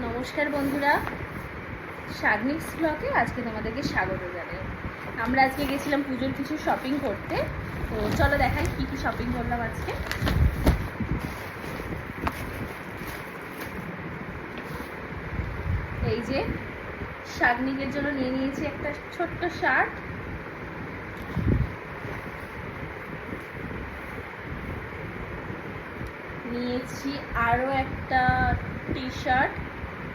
নমস্কার বন্ধুরা, শাগনিক্স ব্লগে আজকে তোমাদেরকে স্বাগত জানাই। আমরা আজকে গেছিলাম পুজোর কিছু শপিং করতে, তো চলো দেখাই কি কি শপিং করলাম আজকে। এই যে শাগনিকের জন্য নিয়ে নিয়েছি একটা ছোট্ট শার্ট, নিয়েছি আরও একটা টি শার্ট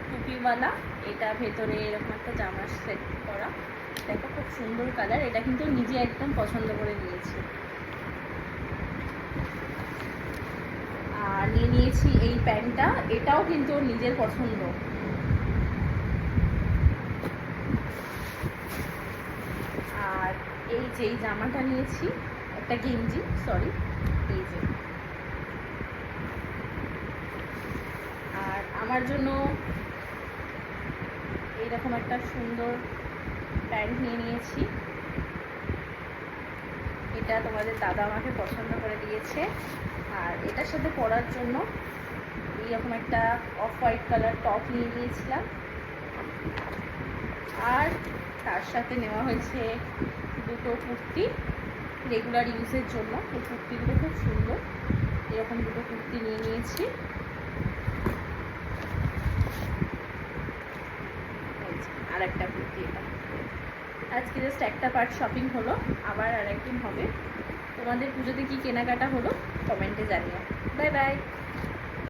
টুপিওয়ালা, এটা ভেতরে এরকম একটা জামা সেট করা, দেখো খুব সুন্দর কালার, এটা কিন্তু নিজে একদম পছন্দ করে নিয়েছি। আর নিয়ে নিয়েছি এই প্যান্টটা, এটাও কিন্তু নিজের পছন্দ। আর এই যে জামাটা নিয়েছি, একটা গেঞ্জি, সরি, এই যে। আর আমার জন্য এইরকম একটা সুন্দর প্যান্ট নিয়ে নিয়েছি, এটা তোমাদের দাদা আমাকে পছন্দ করে দিয়েছে। আর এটার সাথে পরার জন্য এইরকম একটা অফ হোয়াইট কালার টপ নিয়ে নিয়েছিলাম। আর তার সাথে নেওয়া হয়েছে দুটো কুর্তি রেগুলার ইউজের জন্য। এই কুর্তিগুলো খুব সুন্দর, এরকম দুটো কুর্তি নিয়ে নিয়েছি। আর একটা কুর্তি, এটা আজকে জাস্ট একটা পার্ট শপিং হলো, আবার আরেকদিন হবে। তোমাদের পুজোতে কি কেনাকাটা হলো কমেন্টে জানিও। Bye bye.